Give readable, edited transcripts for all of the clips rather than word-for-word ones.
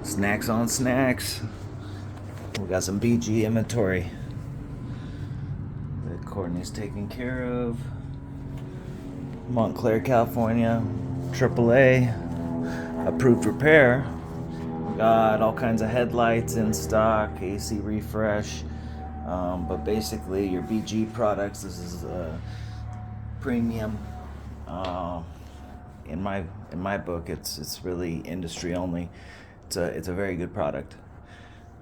Snacks on snacks. We got some BG inventory that Courtney's taking care of. Montclair, California, AAA, approved repair. Got all kinds of headlights in stock, AC refresh. But basically, your BG products. This is premium. In my book, it's really industry only. It's a very good product,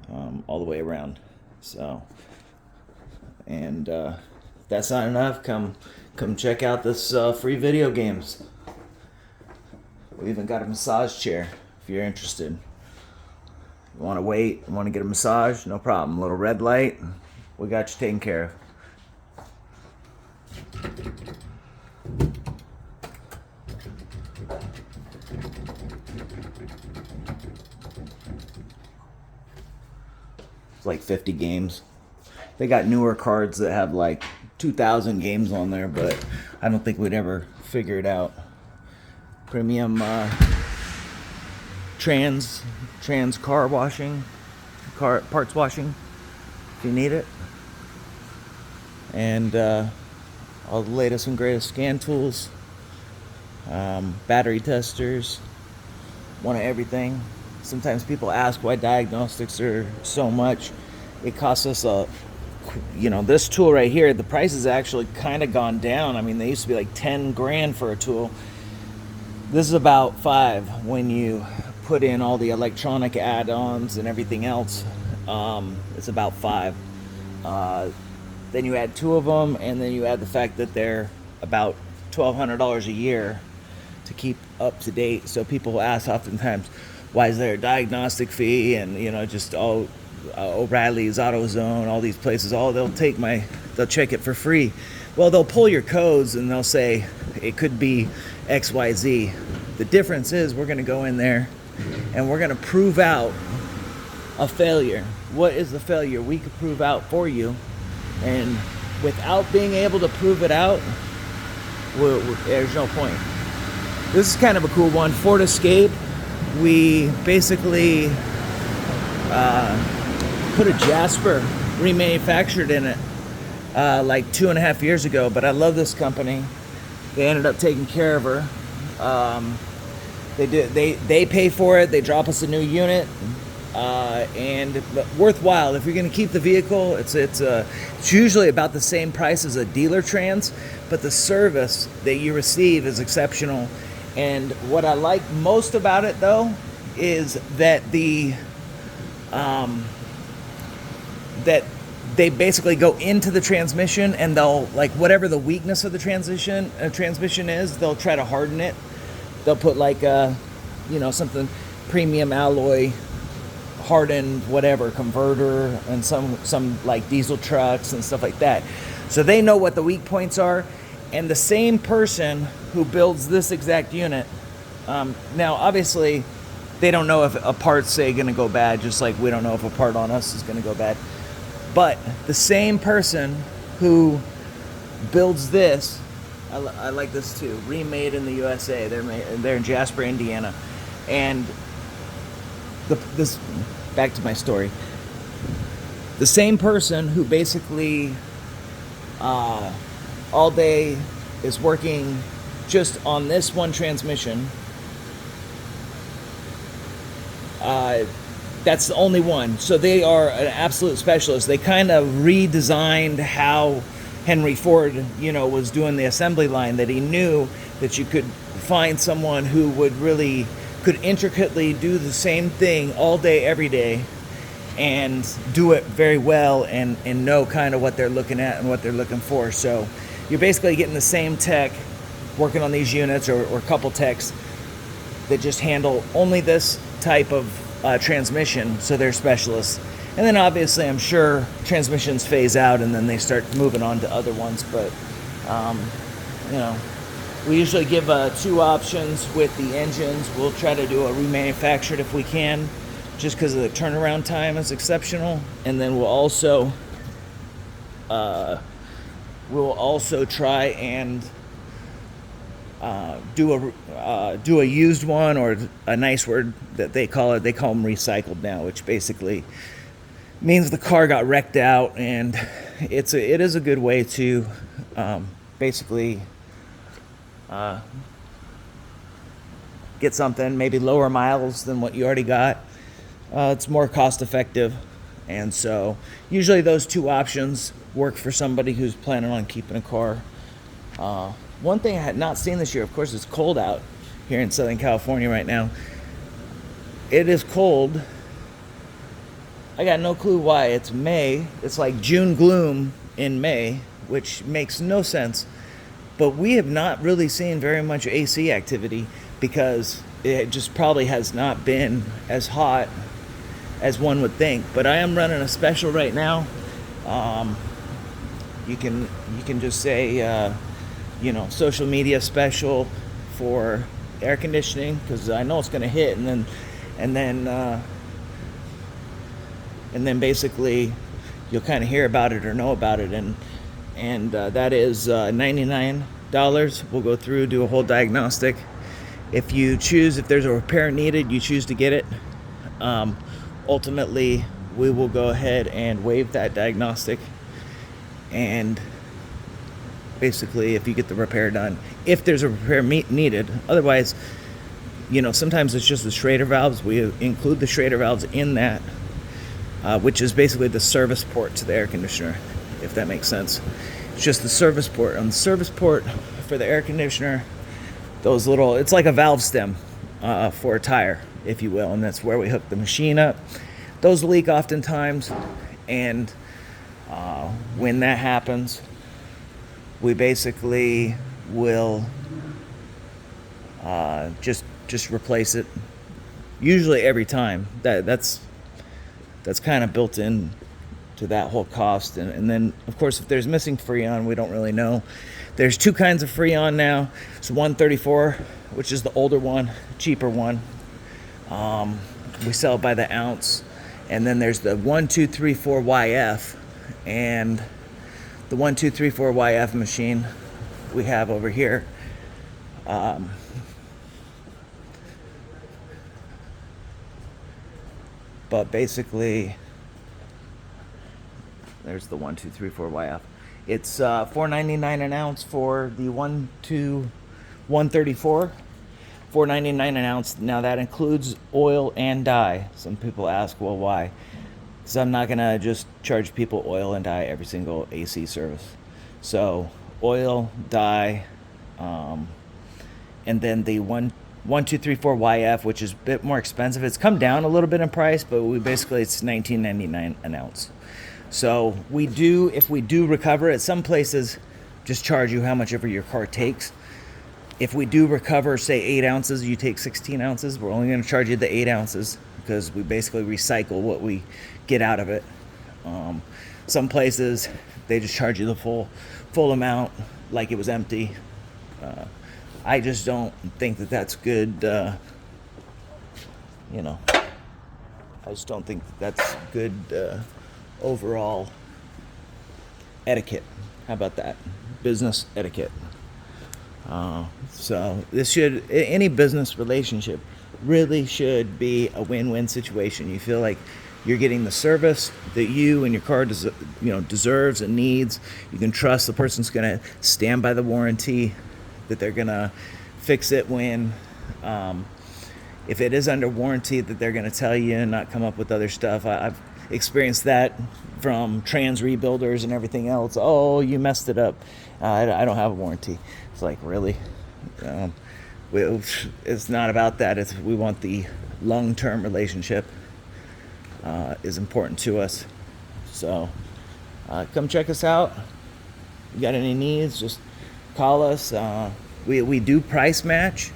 all the way around. So, and if that's not enough, come check out this free video games. We even got a massage chair if you're interested. You want to wait? You want to get a massage? No problem. Little red light. We got you taken care of. It's like 50 games. They got newer cards that have like 2,000 games on there, but I don't think we'd ever figure it out. Premium trans car washing, car parts washing, if you need it. And all the latest and greatest scan tools, battery testers, one of everything. Sometimes people ask why diagnostics are so much. It costs us this tool right here, the price has actually kind of gone down. I mean, they used to be like 10 grand for a tool. This is about 5 when you put in all the electronic add-ons and everything else. It's about 5. Then you add 2 of them, and then you add the fact that they're about $1,200 a year to keep up to date. So people ask oftentimes, why is there a diagnostic fee? And just all O'Reilly's, AutoZone, all these places, they'll check it for free. Well, they'll pull your codes and they'll say it could be XYZ. The difference is we're going to go in there and we're going to prove out a failure. What is the failure? We could prove out for you, and without being able to prove it out, there's no point. This is kind of a cool one. Ford Escape. We basically put a Jasper remanufactured in it like 2.5 years ago, but I love this company. They ended up taking care of her. They pay for it. They drop us a new unit, and worthwhile if you're going to keep the vehicle. It's usually about the same price as a dealer trans, but the service that you receive is exceptional. And what I like most about it, though, is that that they basically go into the transmission and they'll, like, whatever the weakness of the transmission is, they'll try to harden it. They'll put like something premium alloy hardened whatever converter and some like diesel trucks and stuff like that. So they know what the weak points are. And the same person who builds this exact unit, now obviously they don't know if a part's going to go bad, just like we don't know if a part on us is going to go bad. But the same person who builds this, I like this too, remade in the USA. They're in Jasper, Indiana. And this, back to my story. The same person who basically all day is working just on this one transmission. That's the only one. So they are an absolute specialist. They kind of redesigned how Henry Ford, was doing the assembly line, that he knew that you could find someone who could intricately do the same thing all day, every day, and do it very well and know kind of what they're looking at and what they're looking for. So you're basically getting the same tech working on these units, or a couple techs that just handle only this type of transmission, so they're specialists. And then obviously I'm sure transmissions phase out and then they start moving on to other ones, but we usually give 2 options with the engines. We'll try to do a remanufactured if we can, just because of the turnaround time is exceptional. And then we'll also try and do a used one, or a nice word that they call it. They call them recycled now, which basically means the car got wrecked out, and it is a good way to basically get something, maybe lower miles than what you already got. It's more cost effective, and so usually those two options work for somebody who's planning on keeping a car. One thing I had not seen this year, of course, it's cold out here in Southern California right now. It is cold. I got no clue why. It's May. It's like June gloom in May, which makes no sense. But we have not really seen very much AC activity because it just probably has not been as hot as one would think. But I am running a special right now. You can just say, social media special for air conditioning, because I know it's going to hit, and then basically you'll kind of hear about it or know about it, and that is $99. We'll go through, do a whole diagnostic. If there's a repair needed, you choose to get it. Ultimately, we will go ahead and waive that diagnostic, and basically, if you get the repair done, if there's a repair needed. Otherwise, sometimes it's just the Schrader valves. We include the Schrader valves in that, which is basically the service port to the air conditioner, if that makes sense. It's just the service port. On the service port for the air conditioner, it's like a valve stem for a tire, if you will, and that's where we hook the machine up. Those leak oftentimes, and when that happens, we basically will just replace it. Usually every time. That's kind of built in to that whole cost. And then, of course, if there's missing Freon, we don't really know. There's two kinds of Freon now. It's 134, which is the older one, cheaper one. We sell it by the ounce. And then there's the 1234YF, and the 1234YF machine we have over here. But basically, there's the 1234YF. It's $4.99 an ounce for the 134. $4.99 an ounce. Now that includes oil and dye. Some people ask, well, why? Because I'm not gonna just charge people oil and dye every single AC service. So oil, dye, and then the 1234YF, which is a bit more expensive. It's come down a little bit in price, but it's $19.99 an ounce. So if we do recover at some places, just charge you how much ever your car takes. If we do recover, say 8 ounces, you take 16 ounces, we're only going to charge you the 8 ounces because we basically recycle what we get out of it. Some places, they just charge you the full amount like it was empty. I just don't think that that's good. I just don't think that's good overall etiquette. How about that? Business etiquette. So any business relationship really should be a win-win situation. You feel like you're getting the service that you and your car deserves and needs. You can trust the person's going to stand by the warranty, that they're going to fix it when, if it is under warranty, that they're going to tell you and not come up with other stuff. I've experienced that from trans rebuilders and everything else. Oh, you messed it up. I don't have a warranty. It's like, really? It's not about that. We want the long-term relationship is important to us. So come check us out. You got any needs, just call us. We do price match,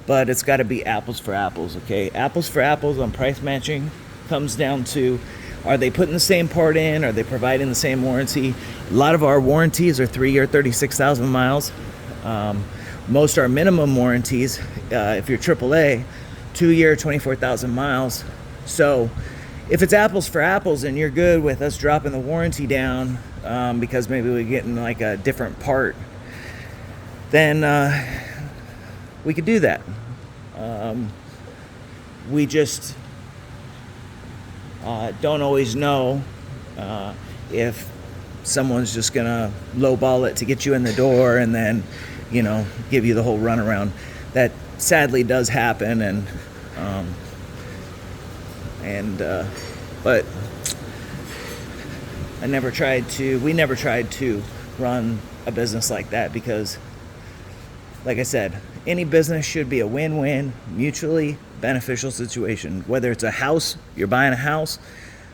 but it's got to be apples for apples, okay? Apples for apples on price matching comes down to, are they putting the same part in? Are they providing the same warranty? A lot of our warranties are 3-year, 36,000 miles. Most are minimum warranties, if you're AAA, 2-year, 24,000 miles. So if it's apples for apples and you're good with us dropping the warranty down because maybe we're getting like a different part, then we could do that. we just don't always know if someone's just gonna lowball it to get you in the door and then, you know, give you the whole runaround. That sadly does happen, but we never tried to run a business like that, because like I said, any business should be a win-win, mutually beneficial situation. Whether it's a house, you're buying a house,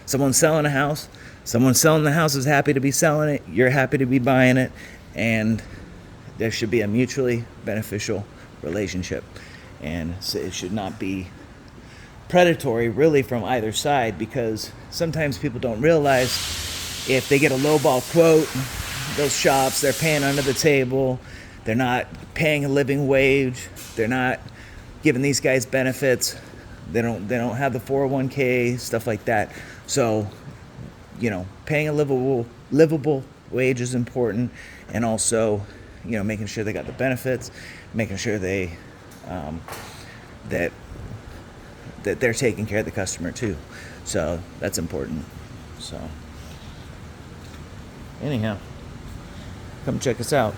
someone's selling a house, someone selling the house is happy to be selling it, you're happy to be buying it, and there should be a mutually beneficial relationship. And it should not be predatory really from either side, because sometimes people don't realize if they get a lowball quote, those shops, they're paying under the table, they're not paying a living wage, they're not giving these guys benefits, they don't have the 401k, stuff like that. So, you know, paying a livable wage is important, and also, you know, making sure they got the benefits, making sure they that they're taking care of the customer too. So that's important. So anyhow, come check us out.